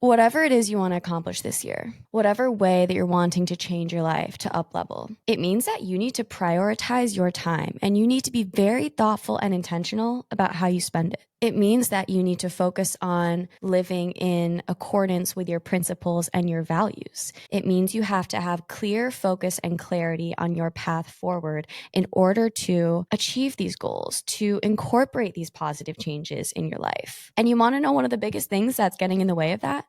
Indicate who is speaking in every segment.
Speaker 1: Whatever it is you want to accomplish this year, whatever way that you're wanting to change your life to up level, it means that you need to prioritize your time and you need to be very thoughtful and intentional about how you spend it. It means that you need to focus on living in accordance with your principles and your values. It means you have to have clear focus and clarity on your path forward in order to achieve these goals, to incorporate these positive changes in your life. And you want to know one of the biggest things that's getting in the way of that?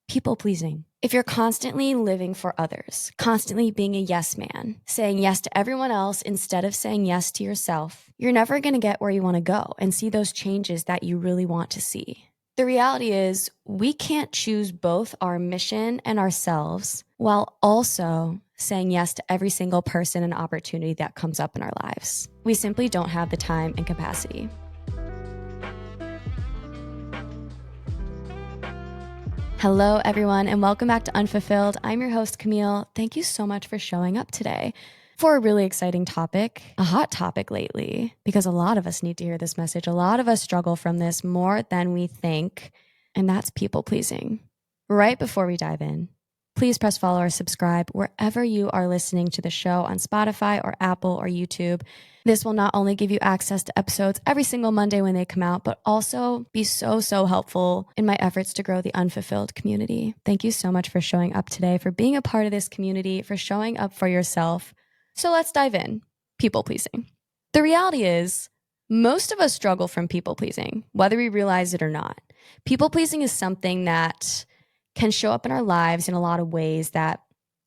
Speaker 1: People pleasing. If you're constantly living for others, constantly being a yes man, saying yes to everyone else instead of saying yes to yourself, you're never going to get where you want to go and see those changes that you really want to see. The reality is, we can't choose both our mission and ourselves while also saying yes to every single person and opportunity that comes up in our lives. We simply don't have the time and capacity. Hello, everyone, and welcome back to Unfulfilled. I'm your host, Camille. Thank you so much for showing up today for a really exciting topic, a hot topic lately, because a lot of us need to hear this message. A lot of us struggle from this more than we think, and that's people pleasing. Right before we dive in, please press follow or subscribe wherever you are listening to the show on Spotify or Apple or YouTube. This will not only give you access to episodes every single Monday when they come out, but also be so helpful in my efforts to grow the Unfulfilled community. Thank you so much for showing up today, for being a part of this community, for showing up for yourself. So let's dive in. People pleasing. The reality is, most of us struggle from people pleasing, whether we realize it or not. People pleasing is something that can show up in our lives in a lot of ways that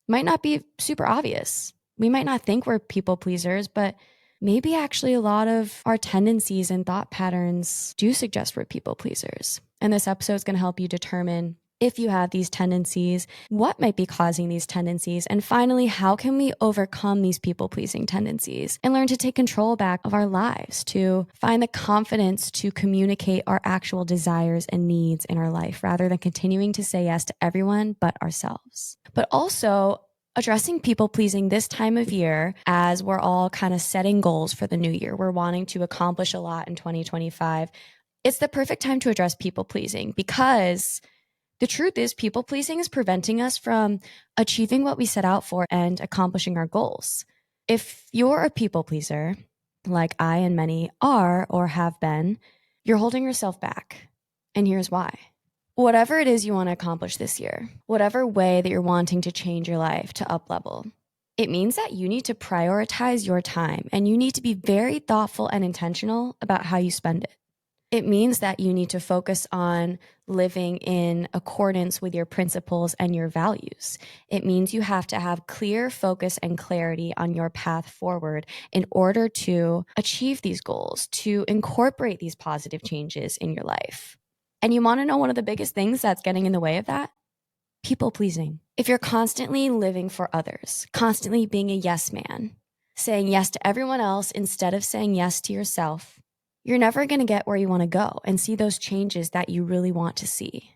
Speaker 1: might not be super obvious. We might not think we're people pleasers, but maybe actually a lot of our tendencies and thought patterns do suggest we're people pleasers. And this episode is going to help you determine if you have these tendencies, what might be causing these tendencies, and finally, how can we overcome these people-pleasing tendencies and learn to take control back of our lives, to find the confidence to communicate our actual desires and needs in our life, rather than continuing to say yes to everyone but ourselves. But also, addressing people pleasing this time of year as we're all kind of setting goals for the new year. We're wanting to accomplish a lot in 2025. It's the perfect time to address people pleasing because the truth is, people pleasing is preventing us from achieving what we set out for and accomplishing our goals. If you're a people pleaser, like I and many are or have been, you're holding yourself back. And here's why. Whatever it is you want to accomplish this year, whatever way that you're wanting to change your life to up level, it means that you need to prioritize your time and you need to be very thoughtful and intentional about how you spend it. It means that you need to focus on living in accordance with your principles and your values. It means you have to have clear focus and clarity on your path forward in order to achieve these goals, to incorporate these positive changes in your life. And you want to know one of the biggest things that's getting in the way of that? People pleasing. If you're constantly living for others, constantly being a yes man, saying yes to everyone else instead of saying yes to yourself, you're never going to get where you want to go and see those changes that you really want to see.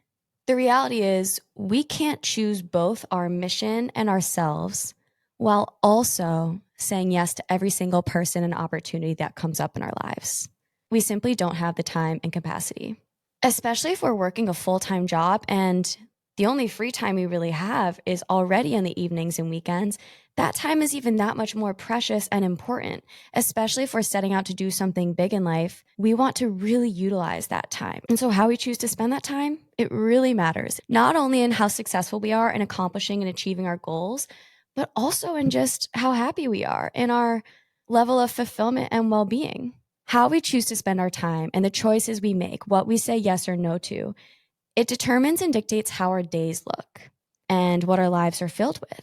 Speaker 1: The reality is, we can't choose both our mission and ourselves while also saying yes to every single person and opportunity that comes up in our lives. We simply don't have the time and capacity, especially if we're working a full-time job and the only free time we really have is already in the evenings and weekends. That time is even that much more precious and important, especially if we're setting out to do something big in life. We want to really utilize that time. And so how we choose to spend that time, it really matters, not only in how successful we are in accomplishing and achieving our goals, but also in just how happy we are in our level of fulfillment and well-being. How we choose to spend our time and the choices we make, what we say yes or no to, it determines and dictates how our days look and what our lives are filled with.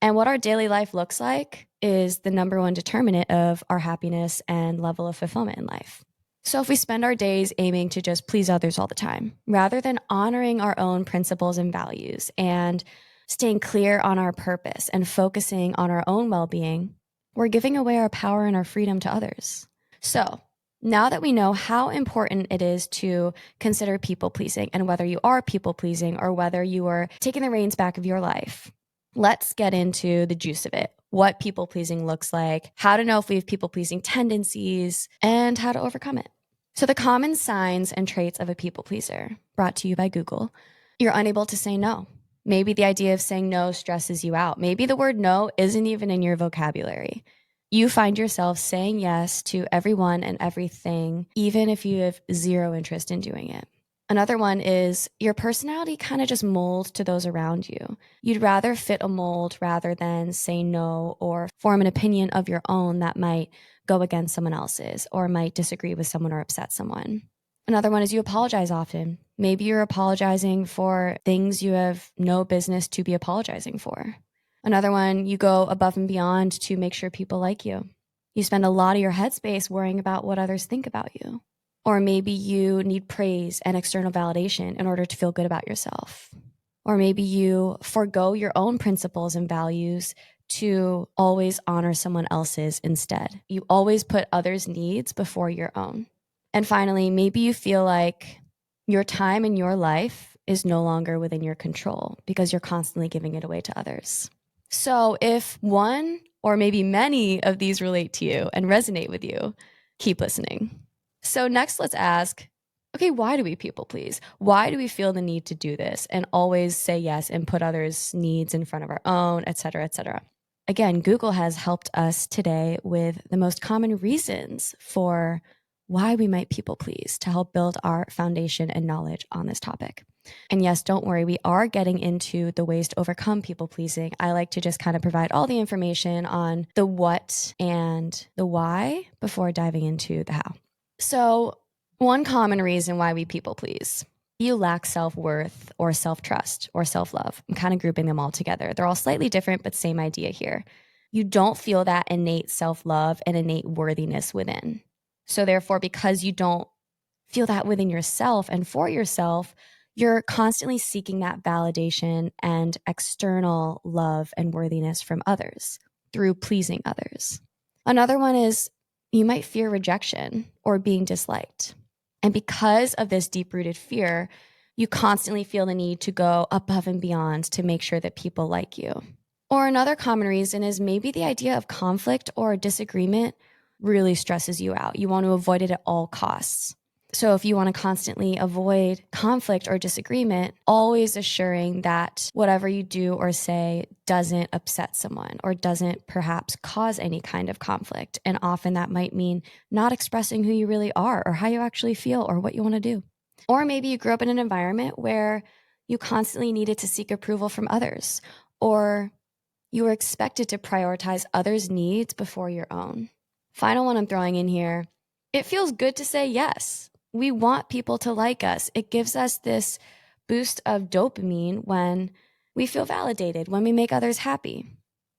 Speaker 1: And what our daily life looks like is the number one determinant of our happiness and level of fulfillment in life. So if we spend our days aiming to just please others all the time, rather than honoring our own principles and values and staying clear on our purpose and focusing on our own well-being, we're giving away our power and our freedom to others. So now that we know how important it is to consider people pleasing and whether you are people pleasing or whether you are taking the reins back of your life, let's get into the juice of it. What people pleasing looks like, how to know if we have people pleasing tendencies, and how to overcome it. So the common signs and traits of a people pleaser, brought to you by Google. You're unable to say no. Maybe the idea of saying no stresses you out. Maybe the word no isn't even in your vocabulary. You find yourself saying yes to everyone and everything, even if you have zero interest in doing it. Another one is your personality kind of just molds to those around you. You'd rather fit a mold rather than say no or form an opinion of your own that might go against someone else's or might disagree with someone or upset someone. Another one is you apologize often. Maybe you're apologizing for things you have no business to be apologizing for. Another one, you go above and beyond to make sure people like you. You spend a lot of your headspace worrying about what others think about you. Or maybe you need praise and external validation in order to feel good about yourself. Or maybe you forego your own principles and values to always honor someone else's instead. You always put others' needs before your own. And finally, maybe you feel like your time in your life is no longer within your control because you're constantly giving it away to others. So if one or maybe many of these relate to you and resonate with you, keep listening. So next, let's ask, okay, why do we people please? Why do we feel the need to do this and always say yes and put others' needs in front of our own, et cetera, et cetera? Again, Google has helped us today with the most common reasons for why we might people please to help build our foundation and knowledge on this topic. And yes, don't worry, we are getting into the ways to overcome people pleasing. I like to just kind of provide all the information on the what and the why before diving into the how. So, one common reason why we people please, you lack self-worth or self-trust or self-love. I'm kind of grouping them all together. They're all slightly different, but same idea here. You don't feel that innate self-love and innate worthiness within. So therefore, because you don't feel that within yourself and for yourself, you're constantly seeking that validation and external love and worthiness from others through pleasing others. Another one is you might fear rejection or being disliked. And because of this deep-rooted fear, you constantly feel the need to go above and beyond to make sure that people like you. Or another common reason is maybe the idea of conflict or disagreement really stresses you out. You want to avoid it at all costs. So if you want to constantly avoid conflict or disagreement, always assuring that whatever you do or say doesn't upset someone or doesn't perhaps cause any kind of conflict. And often that might mean not expressing who you really are or how you actually feel or what you want to do. Or maybe you grew up in an environment where you constantly needed to seek approval from others, or you were expected to prioritize others' needs before your own. Final one I'm throwing in here, it feels good to say yes. We want people to like us. It gives us this boost of dopamine when we feel validated, when we make others happy.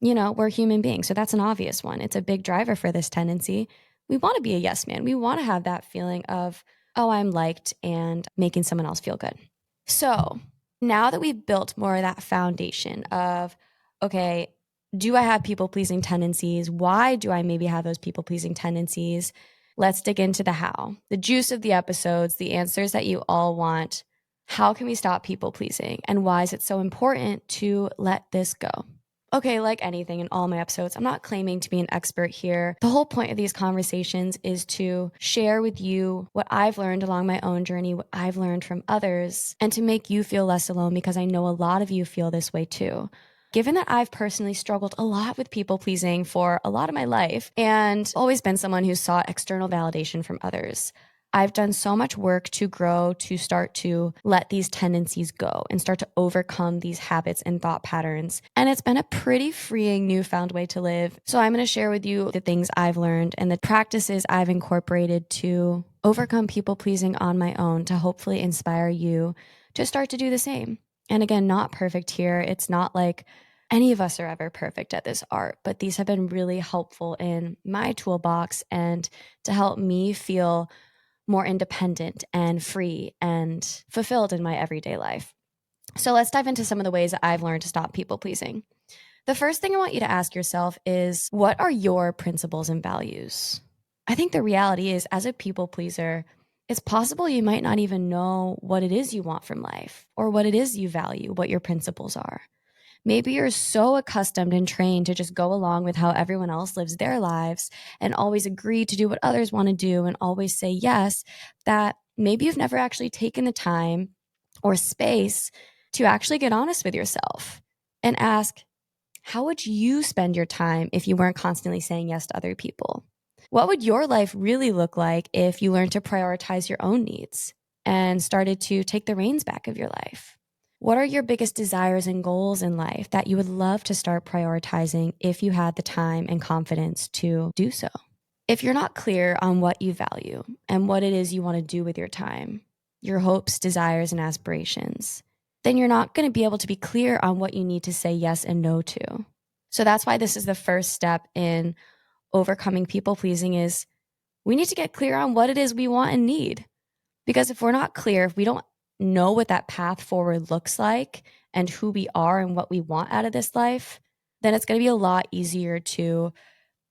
Speaker 1: You know, we're human beings, so that's an obvious one. It's a big driver for this tendency. We want to be a yes man. We want to have that feeling of, oh, I'm liked and making someone else feel good. So now that we've built more of that foundation of, okay, do I have people-pleasing tendencies? Why do I maybe have those people-pleasing tendencies? Let's dig into the how, the juice of the episodes, the answers that you all want. How can we stop people-pleasing? And why is it so important to let this go? Okay, like anything in all my episodes, I'm not claiming to be an expert here. The whole point of these conversations is to share with you what I've learned along my own journey, what I've learned from others, and to make you feel less alone because I know a lot of you feel this way too. Given that I've personally struggled a lot with people pleasing for a lot of my life and always been someone who sought external validation from others, I've done so much work to grow, to start to let these tendencies go and start to overcome these habits and thought patterns. And it's been a pretty freeing newfound way to live. So I'm going to share with you the things I've learned and the practices I've incorporated to overcome people pleasing on my own to hopefully inspire you to start to do the same. And again, not perfect here. It's not like any of us are ever perfect at this art, but these have been really helpful in my toolbox and to help me feel more independent and free and fulfilled in my everyday life. So let's dive into some of the ways that I've learned to stop people pleasing. The first thing I want you to ask yourself is, what are your principles and values? I think the reality is, as a people pleaser, it's possible you might not even know what it is you want from life or what it is you value, what your principles are. Maybe you're so accustomed and trained to just go along with how everyone else lives their lives and always agree to do what others want to do and always say yes, that maybe you've never actually taken the time or space to actually get honest with yourself and ask, how would you spend your time if you weren't constantly saying yes to other people? What would your life really look like if you learned to prioritize your own needs and started to take the reins back of your life? What are your biggest desires and goals in life that you would love to start prioritizing if you had the time and confidence to do so? If you're not clear on what you value and what it is you want to do with your time, your hopes, desires, and aspirations, then you're not going to be able to be clear on what you need to say yes and no to. So that's why this is the first step in overcoming people pleasing is we need to get clear on what it is we want and need. Because if we're not clear, if we don't know what that path forward looks like and who we are and what we want out of this life, then it's going to be a lot easier to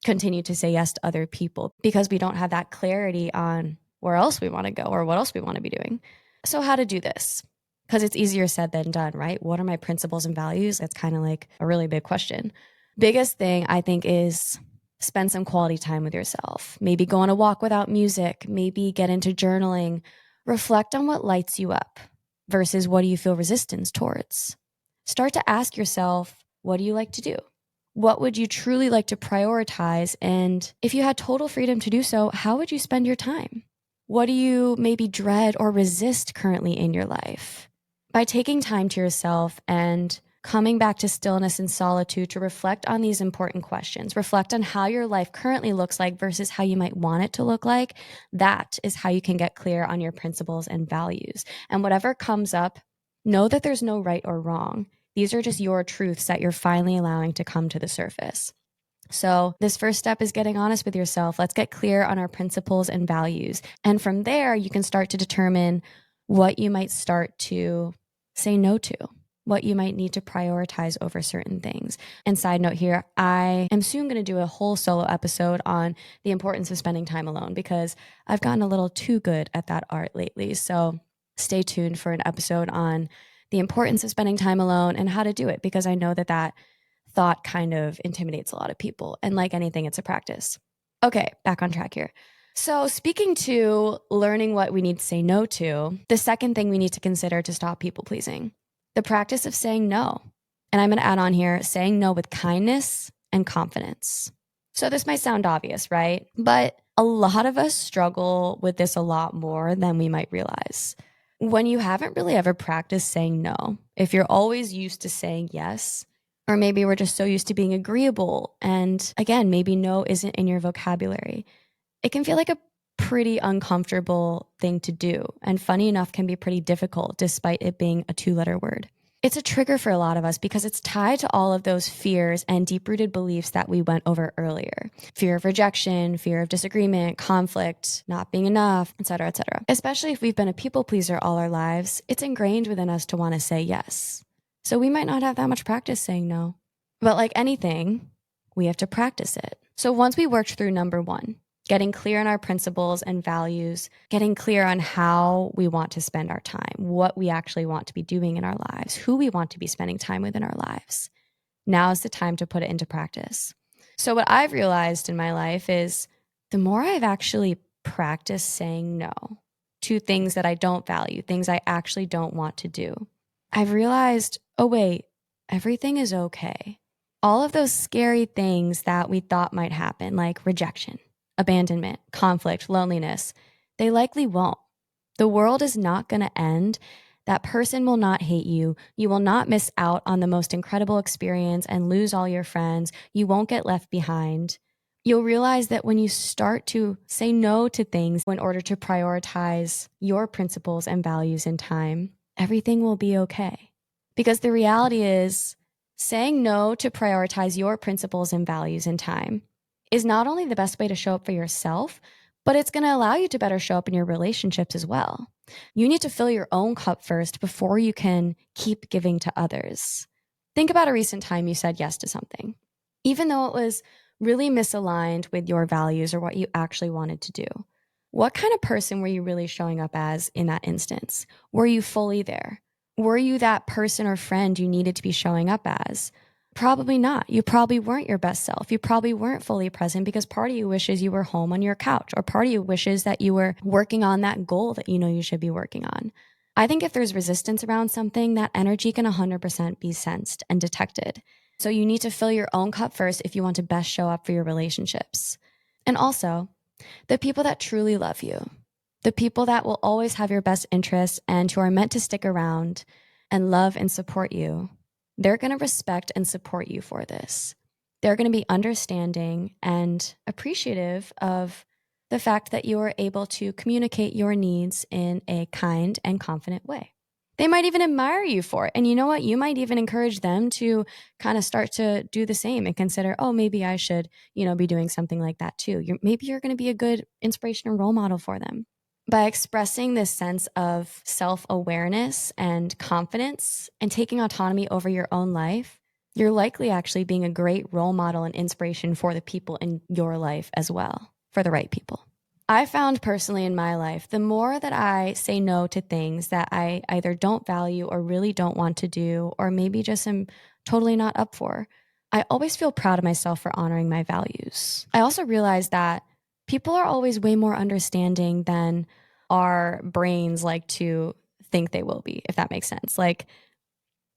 Speaker 1: continue to say yes to other people because we don't have that clarity on where else we want to go or what else we want to be doing. So how to do this? Because it's easier said than done, right? What are my principles and values? That's kind of like a really big question. Biggest thing I think is spend some quality time with yourself. Maybe go on a walk without music, maybe get into journaling, reflect on what lights you up versus what do you feel resistance towards. Start to ask yourself, what do you like to do? What would you truly like to prioritize? And if you had total freedom to do so, how would you spend your time? What do you maybe dread or resist currently in your life? By taking time to yourself and coming back to stillness and solitude to reflect on these important questions, reflect on how your life currently looks like versus how you might want it to look like, that is how you can get clear on your principles and values. And whatever comes up, know that there's no right or wrong. These are just your truths that you're finally allowing to come to the surface. So this first step is getting honest with yourself. Let's get clear on our principles and values. And from there, you can start to determine what you might start to say no to, what you might need to prioritize over certain things. And side note here, I am soon going to do a whole solo episode on the importance of spending time alone because I've gotten a little too good at that art lately. So stay tuned for an episode on the importance of spending time alone and how to do it, because I know that that thought kind of intimidates a lot of people. And like anything, it's a practice. Okay, back on track here. So speaking to learning what we need to say no to, the second thing we need to consider to stop people pleasing, the practice of saying no. And I'm going to add on here, saying no with kindness and confidence. So this might sound obvious, right? But a lot of us struggle with this a lot more than we might realize. When you haven't really ever practiced saying no, if you're always used to saying yes, or maybe we're just so used to being agreeable, and again, maybe no isn't in your vocabulary, it can feel like a pretty uncomfortable thing to do. And funny enough, can be pretty difficult despite it being a 2-letter word. It's a trigger for a lot of us because it's tied to all of those fears and deep-rooted beliefs that we went over earlier. Fear of rejection, fear of disagreement, conflict, not being enough, et cetera, et cetera. Especially if we've been a people pleaser all our lives, it's ingrained within us to want to say yes. So we might not have that much practice saying no. But like anything, we have to practice it. So once we worked through number 1, getting clear on our principles and values, getting clear on how we want to spend our time, what we actually want to be doing in our lives, who we want to be spending time with in our lives. Now is the time to put it into practice. So what I've realized in my life is the more I've actually practiced saying no to things that I don't value, things I actually don't want to do, I've realized, oh wait, everything is okay. All of those scary things that we thought might happen, like rejection, abandonment, conflict, loneliness, they likely won't. The world is not going to end. That person will not hate you. You will not miss out on the most incredible experience and lose all your friends. You won't get left behind. You'll realize that when you start to say no to things in order to prioritize your principles and values in time, everything will be okay. Because the reality is, saying no to prioritize your principles and values in time is not only the best way to show up for yourself, but it's going to allow you to better show up in your relationships as well. You need to fill your own cup first before you can keep giving to others. Think about a recent time you said yes to something, even though it was really misaligned with your values or what you actually wanted to do. What kind of person were you really showing up as in that instance? Were you fully there? Were you that person or friend you needed to be showing up as? Probably not. You probably weren't your best self. You probably weren't fully present because part of you wishes you were home on your couch, or part of you wishes that you were working on that goal that you know you should be working on. I think if there's resistance around something, that energy can 100% be sensed and detected. So you need to fill your own cup first if you want to best show up for your relationships. And also, the people that truly love you, the people that will always have your best interests and who are meant to stick around and love and support you, they're going to respect and support you for this. They're going to be understanding and appreciative of the fact that you are able to communicate your needs in a kind and confident way. They might even admire you for it. And you know what? You might even encourage them to kind of start to do the same and consider, oh, maybe I should, be doing something like that too. Maybe you're going to be a good inspiration and role model for them. By expressing this sense of self-awareness and confidence and taking autonomy over your own life, you're likely actually being a great role model and inspiration for the people in your life as well, for the right people. I found personally in my life, the more that I say no to things that I either don't value or really don't want to do, or maybe just am totally not up for, I always feel proud of myself for honoring my values. I also realized that people are always way more understanding than our brains like to think they will be, if that makes sense. Like,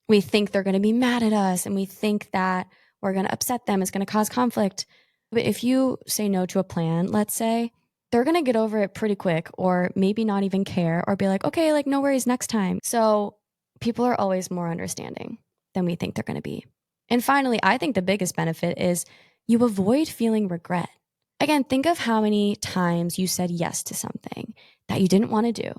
Speaker 1: we think they're going to be mad at us and we think that we're going to upset them. It's going to cause conflict. But if you say no to a plan, let's say, they're going to get over it pretty quick, or maybe not even care, or be like, okay, like no worries, next time. So people are always more understanding than we think they're going to be. And finally, I think the biggest benefit is you avoid feeling regret. Again, think of how many times you said yes to something that you didn't want to do.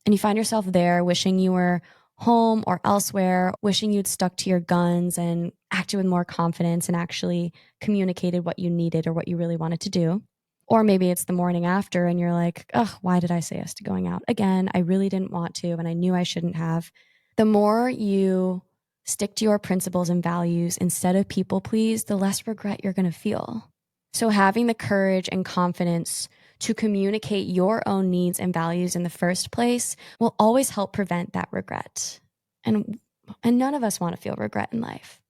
Speaker 1: And you find yourself there wishing you were home or elsewhere, wishing you'd stuck to your guns and acted with more confidence and actually communicated what you needed or what you really wanted to do. Or maybe it's the morning after and you're like, ugh, why did I say yes to going out? Again, I really didn't want to, and I knew I shouldn't have. The more you stick to your principles and values instead of people please, the less regret you're going to feel. So having the courage and confidence to communicate your own needs and values in the first place will always help prevent that regret. And none of us want to feel regret in life.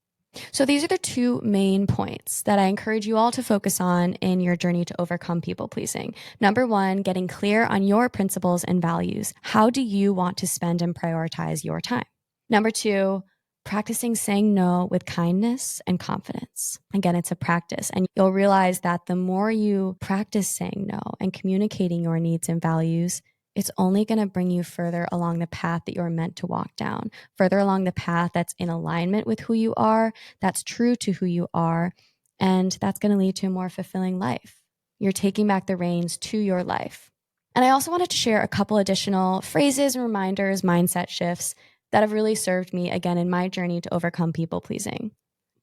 Speaker 1: So these are the two main points that I encourage you all to focus on in your journey to overcome people pleasing. Number one, getting clear on your principles and values. How do you want to spend and prioritize your time? Number two, practicing saying no with kindness and confidence. Again, it's a practice, and you'll realize that the more you practice saying no and communicating your needs and values, it's only going to bring you further along the path that you're meant to walk down, further along the path that's in alignment with who you are, that's true to who you are, and that's going to lead to a more fulfilling life. You're taking back the reins to your life. And I also wanted to share a couple additional phrases and reminders, mindset shifts that have really served me, again, in my journey to overcome people pleasing.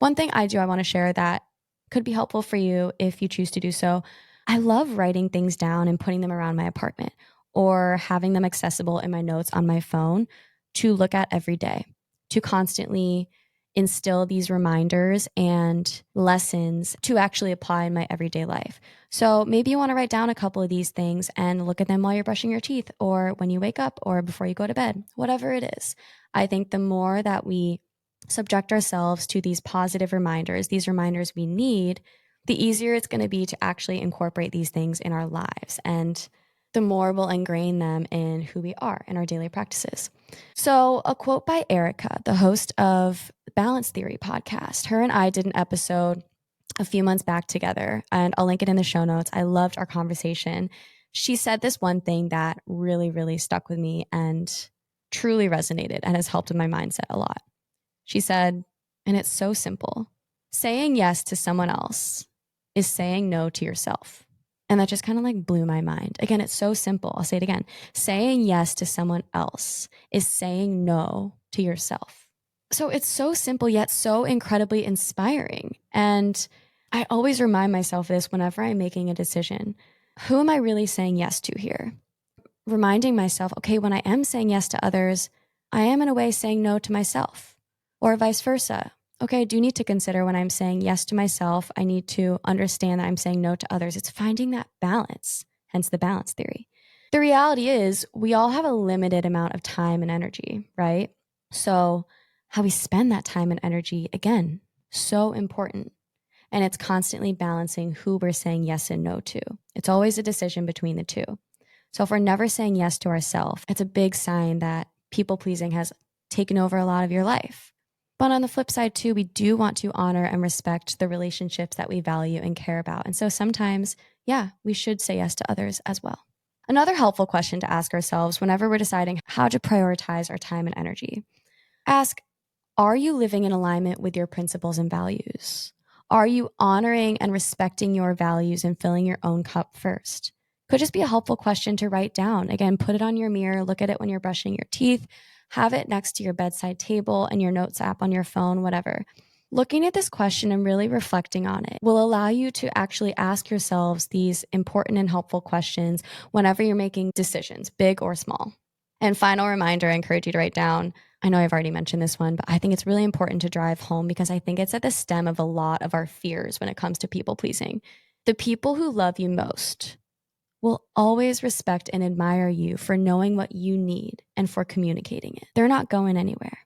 Speaker 1: One thing I want to share that could be helpful for you if you choose to do so. I love writing things down and putting them around my apartment, or having them accessible in my notes on my phone to look at every day, to constantly instill these reminders and lessons to actually apply in my everyday life. So maybe you want to write down a couple of these things and look at them while you're brushing your teeth, or when you wake up, or before you go to bed, whatever it is. I think the more that we subject ourselves to these positive reminders, these reminders we need, the easier it's going to be to actually incorporate these things in our lives. And the more we'll ingrain them in who we are in our daily practices. So a quote by Erica, the host of the Balance Theory podcast. Her and I did an episode a few months back together, and I'll link it in the show notes. I loved our conversation. She said this one thing that really, really stuck with me and truly resonated and has helped with my mindset a lot. She said, and it's so simple, saying yes to someone else is saying no to yourself. And that just kind of like blew my mind. Again, it's so simple. I'll say it again. Saying yes to someone else is saying no to yourself. So it's so simple, yet so incredibly inspiring. And I always remind myself this whenever I'm making a decision. Who am I really saying yes to here? Reminding myself, okay, when I am saying yes to others, I am in a way saying no to myself, or vice versa. Okay, I do need to consider when I'm saying yes to myself, I need to understand that I'm saying no to others. It's finding that balance, hence the balance theory. The reality is we all have a limited amount of time and energy, right? So how we spend that time and energy, again, so important. And it's constantly balancing who we're saying yes and no to. It's always a decision between the two. So if we're never saying yes to ourselves, it's a big sign that people pleasing has taken over a lot of your life. But on the flip side too, we do want to honor and respect the relationships that we value and care about. And so sometimes, we should say yes to others as well. Another helpful question to ask ourselves whenever we're deciding how to prioritize our time and energy. Ask, are you living in alignment with your principles and values? Are you honoring and respecting your values and filling your own cup first? Could just be a helpful question to write down. Again, put it on your mirror, look at it when you're brushing your teeth, have it next to your bedside table and your notes app on your phone, whatever. Looking at this question and really reflecting on it will allow you to actually ask yourselves these important and helpful questions whenever you're making decisions, big or small. And final reminder, I encourage you to write down, I know I've already mentioned this one, but I think it's really important to drive home because I think it's at the stem of a lot of our fears when it comes to people pleasing. The people who love you most will always respect and admire you for knowing what you need and for communicating it. They're not going anywhere.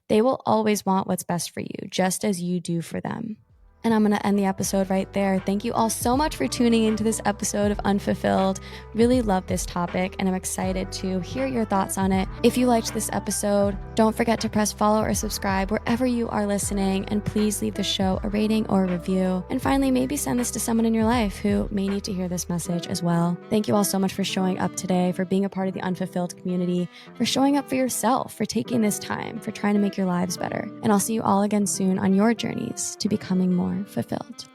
Speaker 1: They will always want what's best for you, just as you do for them. And I'm going to end the episode right there. Thank you all so much for tuning into this episode of Unfulfilled. Really love this topic, and I'm excited to hear your thoughts on it. If you liked this episode, don't forget to press follow or subscribe wherever you are listening, and please leave the show a rating or a review. And finally, maybe send this to someone in your life who may need to hear this message as well. Thank you all so much for showing up today, for being a part of the Unfulfilled community, for showing up for yourself, for taking this time, for trying to make your lives better. And I'll see you all again soon on your journeys to becoming more fulfilled.